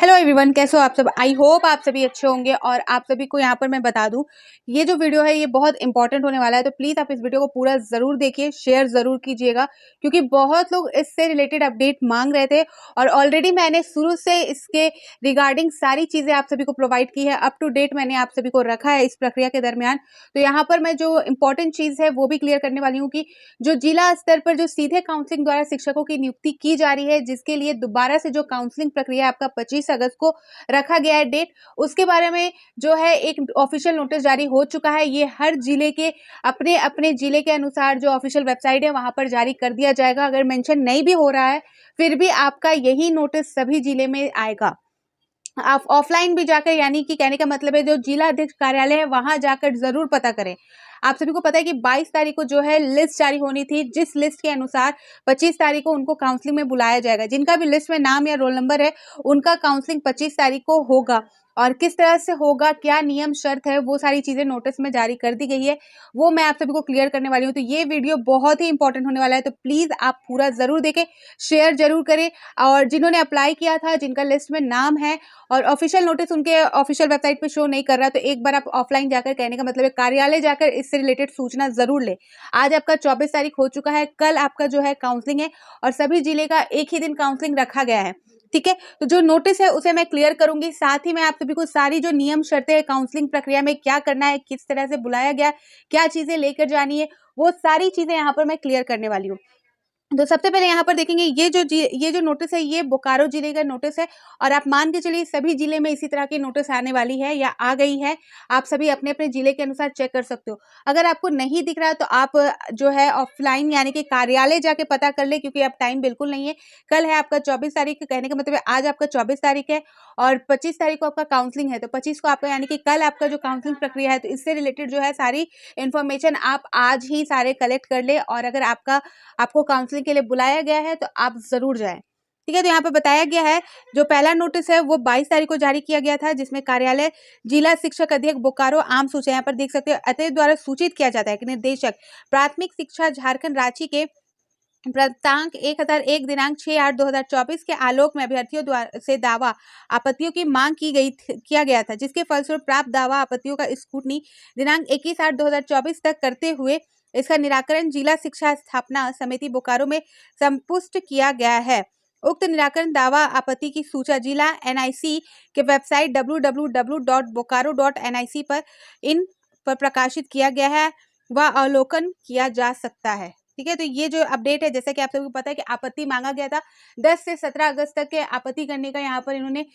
Hello everyone, कैसे हो आप सब। आई होप आप सभी अच्छे होंगे। और आप सभी को यहाँ पर मैं बता दूं, ये जो वीडियो है ये बहुत इंपॉर्टेंट होने वाला है, तो प्लीज आप इस वीडियो को पूरा जरूर देखिए, शेयर जरूर कीजिएगा, क्योंकि बहुत लोग इससे रिलेटेड अपडेट मांग रहे थे और ऑलरेडी मैंने शुरू से इसके रिगार्डिंग सारी चीजें आप सभी को प्रोवाइड की है। अप टू डेट मैंने आप सभी को रखा है इस प्रक्रिया के दरमियान। तो यहाँ पर मैं जो इंपॉर्टेंट चीज है वो भी क्लियर करने वाली हूँ कि जो जिला स्तर पर जो सीधे काउंसलिंग द्वारा शिक्षकों की नियुक्ति की जा रही है, जिसके लिए दोबारा से जो काउंसलिंग प्रक्रिया आपका 25 अगस्त को रखा गया है डेट, उसके बारे में जो है एक ऑफिशियल नोटिस जारी हो चुका है। ये हर जिले के अपने अपने जिले के अनुसार जो ऑफिशियल वेबसाइट है वहां पर जारी कर दिया जाएगा। अगर मेंशन नहीं भी हो रहा है फिर भी आपका यही नोटिस सभी जिले में आएगा। आप ऑफलाइन भी जाकर, यानी कि कहने का मतलब है जो जिला अध्यक्ष कार्यालय है वहां जाकर जरूर पता करें। आप सभी को पता है कि 22 तारीख को जो है लिस्ट जारी होनी थी, जिस लिस्ट के अनुसार 25 तारीख को उनको काउंसलिंग में बुलाया जाएगा। जिनका भी लिस्ट में नाम या रोल नंबर है उनका काउंसलिंग 25 तारीख को होगा। और किस तरह से होगा, क्या नियम शर्त है, वो सारी चीजें नोटिस में जारी कर दी गई है, वो मैं आप सभी को क्लियर करने वाली हूँ। तो ये वीडियो बहुत ही इंपॉर्टेंट होने वाला है, तो प्लीज आप पूरा जरूर देखें, शेयर जरूर करें। और जिन्होंने अप्लाई किया था, जिनका लिस्ट में नाम है और ऑफिशियल नोटिस उनके ऑफिशियल वेबसाइट पे शो नहीं कर रहा, तो एक बार आप ऑफलाइन जाकर, कहने का मतलब है कार्यालय जाकर, इससे रिलेटेड सूचना जरूर ले। आज आपका 24 तारीख हो चुका है, कल आपका जो है काउंसलिंग है और सभी जिले का एक ही दिन काउंसलिंग रखा गया है। ठीक है, तो जो नोटिस है उसे मैं क्लियर करूंगी, साथ ही मैं आप सभी को सारी जो नियम शर्तें हैं, काउंसलिंग प्रक्रिया में क्या करना है, किस तरह से बुलाया गया, क्या चीजें लेकर जानी है, वो सारी चीजें यहाँ पर मैं क्लियर करने वाली हूँ। तो सबसे पहले यहाँ पर देखेंगे ये जो नोटिस है ये बोकारो जिले का नोटिस है। और आप मान के चलिए सभी जिले में इसी तरह की नोटिस आने वाली है या आ गई है। आप सभी अपने अपने जिले के अनुसार चेक कर सकते हो। अगर आपको नहीं दिख रहा है तो आप जो है ऑफलाइन यानी कि कार्यालय जाके पता कर ले, क्योंकि अब टाइम बिल्कुल नहीं है। कल है आपका 24 तारीख, कहने का मतलब है आज आपका 24 तारीख है और 25 तारीख को आपका काउंसलिंग है। तो 25 को आपका यानी कि कल आपका जो काउंसलिंग प्रक्रिया है, तो इससे रिलेटेड जो है सारी इन्फॉर्मेशन आप आज ही सारे कलेक्ट कर ले। और अगर आपको काउंसलिंग के लिए बुलाया गया है तो आप जरूर जाएं। ठीक है, तो यहाँ पे बताया गया है जो पहला नोटिस है वो 22 तारीख को जारी किया गया था, जिसमें कार्यालय जिला शिक्षक अध्यक्ष बोकारो आम सूचना, यहाँ पर देख सकते हो, अतः द्वारा सूचित किया जाता है कि निर्देशक प्राथमिक शिक्षा झारखंड रांची के प्रांतांक 1001 दिनांक 6/8/2024 के आलोक में अभ्यर्थियों द्वारा से दावा आपत्तियों की मांग किया गया था, जिसके फलस्वरूप प्राप्त दावा आपत्तियों का स्क्रूटनी दिनांक 21/8/2024 तक करते हुए इसका निराकरण जिला शिक्षा स्थापना समिति बोकारो में संपुष्ट किया गया है। उक्त निराकरण दावा आपत्ति की सूचना जिला एनआईसी के वेबसाइट www.bokaro.nic पर प्रकाशित किया गया है व अवलोकन किया जा सकता है। ठीक है, तो ये जो अपडेट है, जैसा कि आप सबको पता है कि आपत्ति मांगा गया था 10 से 17 अगस्त तक के आपत्ति करने का, यहाँ पर इन्होंने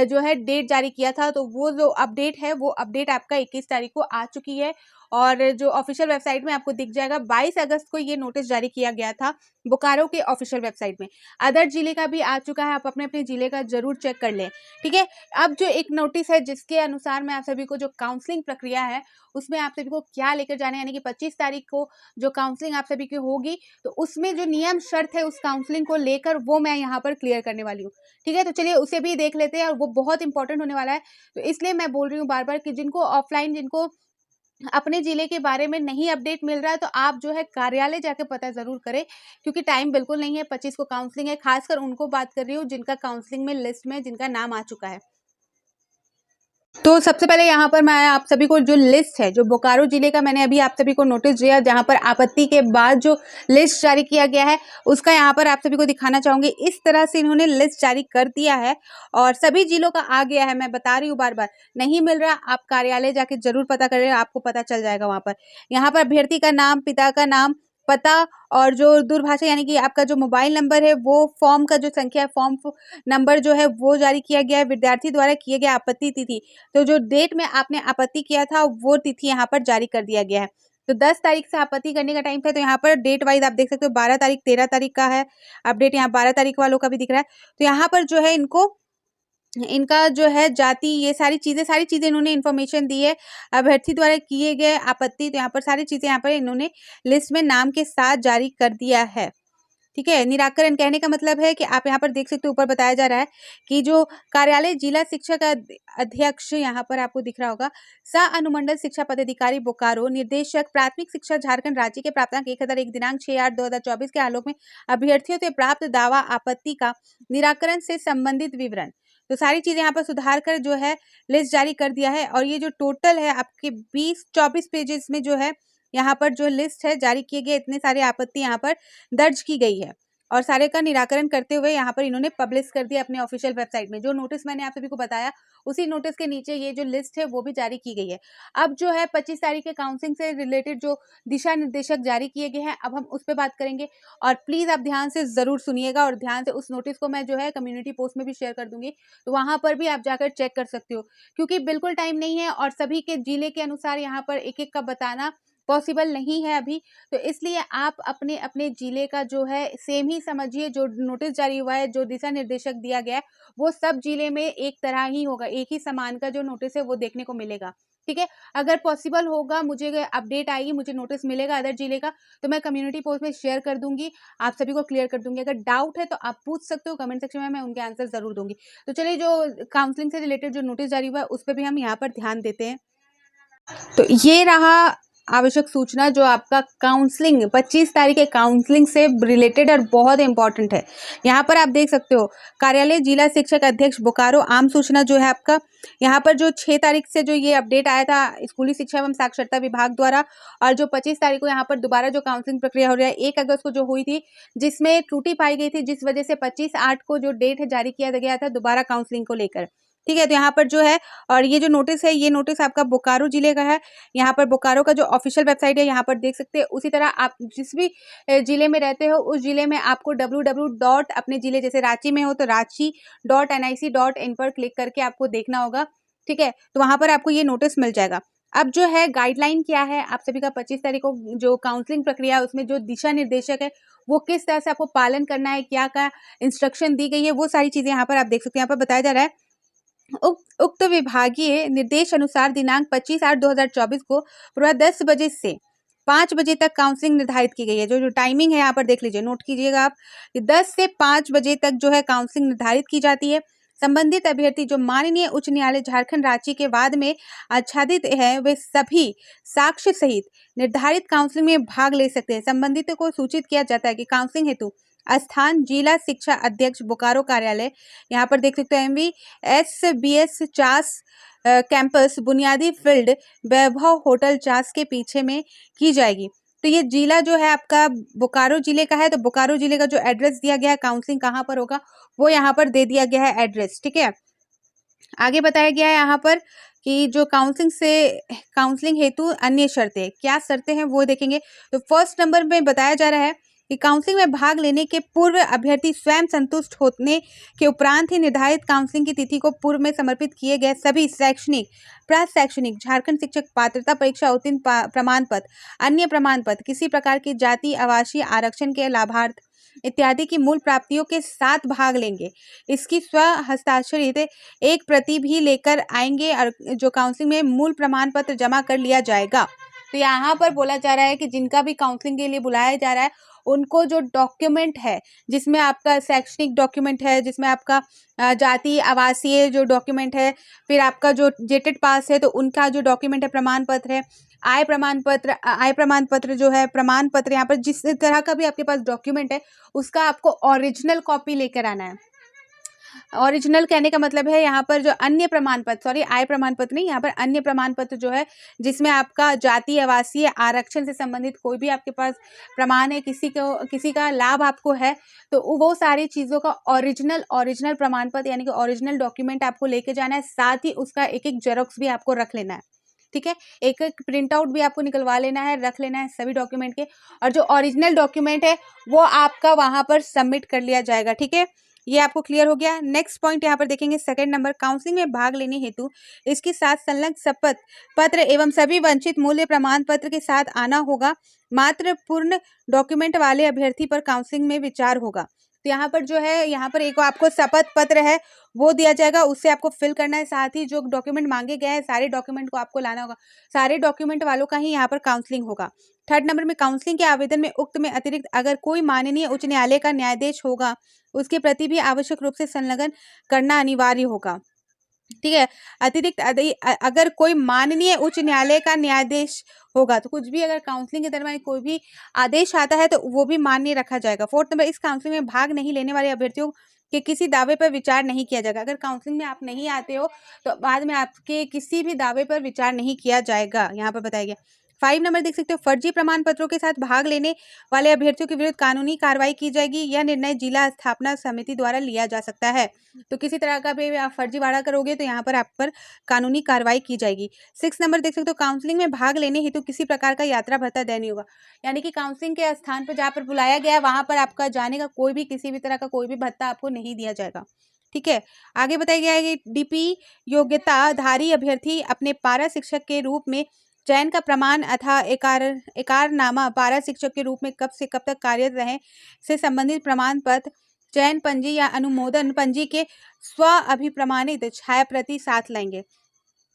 जो है डेट जारी किया था। तो वो जो अपडेट है वो अपडेट आपका 21 तारीख को आ चुकी है और जो ऑफिशियल वेबसाइट में आपको दिख जाएगा। 22 अगस्त को ये नोटिस जारी किया गया था बोकारो के ऑफिशियल वेबसाइट में। अदर जिले का भी आ चुका है, आप अपने अपने जिले का जरूर चेक कर लें। ठीक है, अब जो एक नोटिस है जिसके अनुसार मैं आप सभी को जो काउंसलिंग प्रक्रिया है उसमें आप सभी को क्या लेकर जाना है, यानी कि 25 तारीख को जो काउंसलिंग आप सभी की होगी, तो उसमें जो नियम शर्त है उस काउंसलिंग को लेकर वो मैं यहाँ पर क्लियर करने वाली हूँ। ठीक है, तो चलिए उसे भी देख लेते हैं और वो बहुत इंपॉर्टेंट होने वाला है। तो इसलिए मैं बोल रही हूँ बार बार कि जिनको ऑफलाइन, जिनको अपने जिले के बारे में नहीं अपडेट मिल रहा है, तो आप जो है कार्यालय जाके पता जरूर करें, क्योंकि टाइम बिल्कुल नहीं है। 25 को काउंसलिंग है, खासकर उनको बात कर रही हूँ जिनका काउंसलिंग में लिस्ट में जिनका नाम आ चुका है। तो सबसे पहले यहाँ पर मैं आप सभी को जो लिस्ट है, जो बोकारो जिले का मैंने अभी आप सभी को नोटिस दिया, जहाँ पर आपत्ति के बाद जो लिस्ट जारी किया गया है उसका यहाँ पर आप सभी को दिखाना चाहूंगी। इस तरह से इन्होंने लिस्ट जारी कर दिया है और सभी जिलों का आ गया है। मैं बता रही हूँ बार बार, नहीं मिल रहा आप कार्यालय जाके जरूर पता करें, आपको पता चल जाएगा। वहां पर यहाँ पर अभ्यर्थी का नाम, पिता का नाम, पता और जो दूरभाषा यानी कि आपका जो मोबाइल नंबर है, वो फॉर्म का जो संख्या है, फॉर्म नंबर जो है वो जारी किया गया है। विद्यार्थी द्वारा किए गए आपत्ति तिथि, तो जो डेट में आपने आपत्ति किया था वो तिथि यहाँ पर जारी कर दिया गया है। तो 10 तारीख से आपत्ति करने का टाइम था, तो यहाँ पर डेट वाइज आप देख सकते हो 12 तारीख 13 तारीख का है अपडेट, यहाँ 12 तारीख वालों का भी दिख रहा है। तो यहाँ पर जो है इनका जो है जाति, ये सारी चीजें इन्होंने इन्फॉर्मेशन दी है। अभ्यर्थी द्वारा किए गए आपत्ति, तो यहाँ पर सारी चीजें यहाँ पर इन्होंने लिस्ट में नाम के साथ जारी कर दिया है। ठीक है, निराकरण कहने का मतलब है कि आप यहाँ पर देख सकते हो, ऊपर बताया जा रहा है कि जो कार्यालय जिला शिक्षक अध्यक्ष, यहाँ पर आपको दिख रहा होगा, सह अनुमंडल शिक्षा पदाधिकारी बोकारो, निर्देशक प्राथमिक शिक्षा झारखंड राज्य के प्राप्तांक 1001 दिनांक 6/8/2024 के आलोक में अभ्यर्थियों से प्राप्त दावा आपत्ति का निराकरण से संबंधित विवरण। तो सारी चीज़ें यहाँ पर सुधार कर जो है लिस्ट जारी कर दिया है। और ये जो टोटल है आपके 24 पेजेस में जो है यहाँ पर जो लिस्ट है जारी किए गए, इतने सारे आपत्ति यहाँ पर दर्ज की गई है और सारे का निराकरण करते हुए यहाँ पर इन्होंने पब्लिश कर दिया अपने ऑफिशियल वेबसाइट में। जो नोटिस मैंने आप सभी को बताया उसी नोटिस के नीचे ये जो लिस्ट है वो भी जारी की गई है। अब जो है 25 तारीख के काउंसलिंग से रिलेटेड जो दिशा निर्देशक जारी किए गए हैं, अब हम उस पर बात करेंगे और प्लीज आप ध्यान से जरूर सुनिएगा और ध्यान से उस नोटिस को मैं जो है कम्युनिटी पोस्ट में भी शेयर कर दूंगी, तो वहां पर भी आप जाकर चेक कर सकते हो, क्योंकि बिल्कुल टाइम नहीं है और सभी के जिले के अनुसार यहाँ पर एक एक का बताना पॉसिबल नहीं है अभी। तो इसलिए आप अपने अपने जिले का जो है सेम ही समझिए, जो नोटिस जारी हुआ है, जो दिशा निर्देशक दिया गया है वो सब जिले में एक तरह ही होगा, एक ही समान का जो नोटिस है वो देखने को मिलेगा। ठीक है, अगर पॉसिबल होगा, मुझे अपडेट आएगी, मुझे नोटिस मिलेगा अदर जिले का, तो मैं कम्युनिटी पोस्ट में शेयर कर दूंगी, आप सभी को क्लियर कर दूंगी। अगर डाउट है तो आप पूछ सकते हो कमेंट सेक्शन में, मैं उनके आंसर जरूर दूंगी। तो चलिए जो काउंसलिंग से रिलेटेड जो नोटिस जारी हुआ है उस पर भी हम यहाँ पर ध्यान देते हैं। तो ये रहा आवश्यक सूचना जो आपका काउंसलिंग 25 तारीख के काउंसलिंग से रिलेटेड और बहुत इंपॉर्टेंट है। यहाँ पर आप देख सकते हो कार्यालय जिला शिक्षक अध्यक्ष बोकारो आम सूचना जो है आपका, यहाँ पर जो 6 तारीख से जो ये अपडेट आया था स्कूली शिक्षा एवं साक्षरता विभाग द्वारा, और जो 25 तारीख को यहाँ पर दोबारा जो काउंसलिंग प्रक्रिया हो रही है 1 अगस्त को जो हुई थी, जिसमें त्रुटि पाई गई थी, जिस वजह से 25/8 को जो डेट है जारी किया गया था दोबारा काउंसलिंग को लेकर। ठीक है, तो यहाँ पर जो है और ये जो नोटिस है, ये नोटिस आपका बोकारो जिले का है। यहाँ पर बोकारो का जो ऑफिशियल वेबसाइट है यहाँ पर देख सकते हैं। उसी तरह आप जिस भी जिले में रहते हो उस जिले में आपको www. अपने जिले, जैसे रांची में हो तो ranchi.nic.in पर क्लिक करके आपको देखना होगा। ठीक है, तो वहां पर आपको ये नोटिस मिल जाएगा। अब जो है गाइडलाइन क्या है आप सभी का 25 तारीख को जो काउंसलिंग प्रक्रिया है उसमें जो दिशा निर्देशक है वो किस तरह से आपको पालन करना है, क्या इंस्ट्रक्शन दी गई है, वो सारी चीजें यहाँ पर आप देख सकते हैं। यहाँ पर बताया जा रहा है उक्त विभागीय निर्देश अनुसार दिनांक 25/8/2024 को पूरा 10 बजे से 5 बजे तक काउंसलिंग निर्धारित की गई है। जो टाइमिंग है यहाँ पर देख लीजिए, नोट कीजिएगा आप, 10 से 5 बजे तक जो है काउंसलिंग निर्धारित की जाती है। संबंधित अभ्यर्थी जो माननीय उच्च न्यायालय झारखंड रांची के वाद में आच्छादित है वे सभी साक्ष्य सहित निर्धारित काउंसलिंग में भाग ले सकते हैं। संबंधित को सूचित किया जाता है कि काउंसलिंग हेतु स्थान जिला शिक्षा अध्यक्ष बोकारो कार्यालय, यहाँ पर देख सकते हो MVSBS चास कैंपस बुनियादी फील्ड वैभव होटल चास के पीछे में की जाएगी। तो ये जिला जो है आपका बोकारो जिले का है, तो बोकारो जिले का जो एड्रेस दिया गया है काउंसलिंग कहाँ पर होगा वो यहाँ पर दे दिया गया है एड्रेस। ठीक है, आगे बताया गया है यहाँ पर कि जो काउंसलिंग हेतु अन्य शर्तें, क्या शर्तें हैं वो देखेंगे। तो फर्स्ट नंबर में बताया जा रहा है कि काउंसलिंग में भाग लेने के पूर्व अभ्यर्थी स्वयं संतुष्ट होने के उपरांत ही निर्धारित काउंसलिंग की तिथि को पूर्व में समर्पित किए गए सभी शैक्षणिक प्रशैक्षणिक झारखंड शिक्षक पात्रता परीक्षा उत्तीर्ण प्रमाण पत्र, अन्य प्रमाण पत्र, किसी प्रकार की जाति आवासीय आरक्षण के लाभार्थ इत्यादि की मूल प्राप्तियों के साथ भाग लेंगे। इसकी स्व हस्ताक्षरित एक प्रति भी लेकर आएंगे और जो काउंसलिंग में मूल प्रमाण पत्र जमा कर लिया जाएगा। तो यहाँ पर बोला जा रहा है कि जिनका भी काउंसलिंग के लिए बुलाया जा रहा है उनको जो डॉक्यूमेंट है, जिसमें आपका शैक्षणिक डॉक्यूमेंट है, जिसमें आपका जाति आवासीय जो डॉक्यूमेंट है, फिर आपका जो जेटेड पास है तो उनका जो डॉक्यूमेंट है, प्रमाण पत्र है, आय प्रमाण पत्र जो है, प्रमाण पत्र, यहाँ पर जिस तरह का भी आपके पास डॉक्यूमेंट है उसका आपको ओरिजिनल कॉपी लेकर आना है। ओरिजिनल कहने का मतलब है यहाँ पर जो अन्य प्रमाण पत्र, सॉरी आय प्रमाण पत्र नहीं, यहाँ पर अन्य प्रमाण पत्र जो है जिसमें आपका जाति आवासीय आरक्षण से संबंधित कोई भी आपके पास प्रमाण है, किसी का लाभ आपको है, तो वो सारी चीज़ों का ओरिजिनल प्रमाण पत्र यानी कि ओरिजिनल डॉक्यूमेंट आपको लेके जाना है। साथ ही उसका एक एक जेरोक्स भी आपको रख लेना है। ठीक है, एक एक प्रिंट आउट भी आपको निकलवा लेना है, रख लेना है सभी डॉक्यूमेंट के, और जो ओरिजिनल डॉक्यूमेंट है वो आपका वहां पर सबमिट कर लिया जाएगा। ठीक है, ये आपको क्लियर हो गया। नेक्स्ट पॉइंट यहाँ पर देखेंगे, सेकंड नंबर, काउंसलिंग में भाग लेने हेतु इसके साथ संलग्न शपथ पत्र एवं सभी वंचित मूल्य प्रमाण पत्र के साथ आना होगा। मात्र पूर्ण डॉक्यूमेंट वाले अभ्यर्थी पर काउंसलिंग में विचार होगा। तो यहाँ पर जो है, यहाँ पर एक आपको शपथ पत्र है वो दिया जाएगा, उससे आपको फिल करना है। साथ ही जो डॉक्यूमेंट मांगे गए हैं सारे डॉक्यूमेंट को आपको लाना होगा, सारे डॉक्यूमेंट वालों का ही यहाँ पर काउंसलिंग होगा। थर्ड नंबर में, काउंसलिंग के आवेदन में उक्त में अतिरिक्त अगर कोई माननीय उच्च न्यायालय का न्यायाधीश होगा उसके प्रति भी आवश्यक रूप से संलग्न करना अनिवार्य होगा। ठीक है। अतिरिक्त अगर कोई माननीय उच्च न्यायालय का न्यायाधीश होगा तो कुछ भी अगर काउंसलिंग के दरमियान कोई भी आदेश आता है तो वो भी मान्य रखा जाएगा। 4th नंबर, इस काउंसलिंग में भाग नहीं लेने वाले अभ्यर्थियों के किसी दावे पर विचार नहीं किया जाएगा। अगर काउंसलिंग में आप नहीं आते हो तो बाद में आपके किसी भी दावे पर विचार नहीं किया जाएगा, यहाँ पर बताया गया। 5 नंबर देख सकते हो, फर्जी प्रमाण पत्रों के साथ भाग लेने वाले अभ्यर्थियों के विरुद्ध कानूनी कार्रवाई की जाएगी। यह निर्णय जिला स्थापना समिति द्वारा लिया जा सकता है। तो किसी तरह का भी आप फर्जीवाड़ा करोगे तो यहाँ पर आप पर कानूनी कार्रवाई की जाएगी। 6 नंबर देख सकते हो, काउंसलिंग में भाग लेने हेतु किसी प्रकार का यात्रा भत्ता देय नहीं होगा। यानी कि काउंसलिंग के स्थान पर जहाँ पर बुलाया गया है वहां पर आपका जाने का कोई भी किसी भी तरह का कोई भी भत्ता आपको नहीं दिया जाएगा। ठीक है। आगे बताया गया है कि डीपी योग्यताधारी अभ्यर्थी अपने पारा शिक्षक के रूप में चयन का प्रमाण अथा एकारनामा पारा शिक्षक के रूप में कब से कब तक कार्यरत रहे से संबंधित प्रमाण पत्र, चयन पंजी या अनुमोदन पंजी के स्व अभिप्रमाणित छाया प्रति साथ लाएंगे।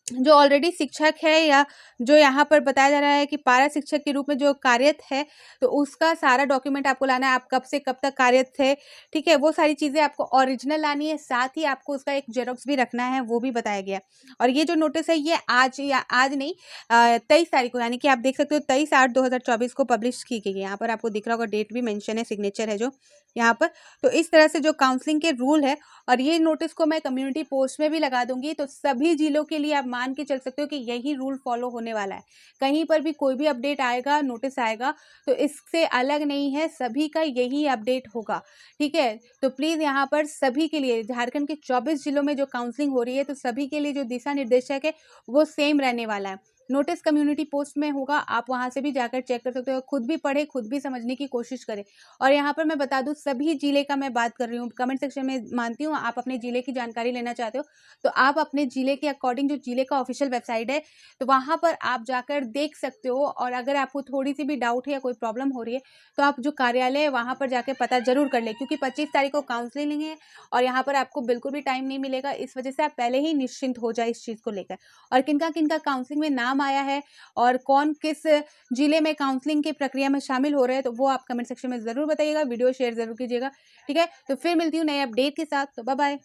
जो ऑलरेडी शिक्षक है या जो यहाँ पर बताया जा रहा है कि पारा शिक्षक के रूप में जो कार्यरत है तो उसका सारा डॉक्यूमेंट आपको लाना है। आप कब से कब तक कार्यरत थे, ठीक है, वो सारी चीज़ें आपको ओरिजिनल लानी है। साथ ही आपको उसका एक जेरोक्स भी रखना है, वो भी बताया गया। और ये जो नोटिस है ये आज नहीं 23 तारीख को, यानी कि आप देख सकते हो 23/8/2024 को पब्लिश की गई है। यहाँ पर आपको दिख रहा होगा, डेट भी मेंशन है, सिग्नेचर है जो यहाँ पर। तो इस तरह से जो काउंसलिंग के रूल है, और ये नोटिस को मैं कम्युनिटी पोस्ट में भी लगा दूंगी, तो सभी जिलों के लिए आप मान के चल सकते हो कि यही रूल फॉलो होने वाला है। कहीं पर भी कोई भी अपडेट आएगा, नोटिस आएगा तो इससे अलग नहीं है, सभी का यही अपडेट होगा। ठीक है। तो प्लीज़ यहाँ पर सभी के लिए, झारखंड के 24 जिलों में जो काउंसलिंग हो रही है तो सभी के लिए जो दिशा निर्देशक है वो सेम रहने वाला है। नोटिस कम्युनिटी पोस्ट में होगा, आप वहां से भी जाकर चेक कर सकते हो, खुद भी पढ़े, खुद भी समझने की कोशिश करें। और यहाँ पर मैं बता दूं, सभी जिले का मैं बात कर रही हूँ, कमेंट सेक्शन में मानती हूँ आप अपने जिले की जानकारी लेना चाहते हो तो आप अपने जिले के अकॉर्डिंग, जो जिले का ऑफिशियल वेबसाइट है तो वहाँ पर आप जाकर देख सकते हो। और अगर आपको थोड़ी सी भी डाउट है या कोई प्रॉब्लम हो रही है तो आप जो कार्यालय है वहाँ पर जाकर पता जरूर कर ले, क्योंकि 25 तारीख को काउंसलिंग है और यहाँ पर आपको बिल्कुल भी टाइम नहीं मिलेगा। इस वजह से आप पहले ही निश्चिंत हो जाए इस चीज़ को लेकर। और किनका किनका काउंसलिंग में नाम आया है और कौन किस जिले में काउंसलिंग की प्रक्रिया में शामिल हो रहे हैं तो वो आप कमेंट सेक्शन में ज़रूर बताइएगा, वीडियो शेयर ज़रूर कीजिएगा। ठीक है। तो फिर मिलती हूँ नए अपडेट के साथ, तो बाय बाय।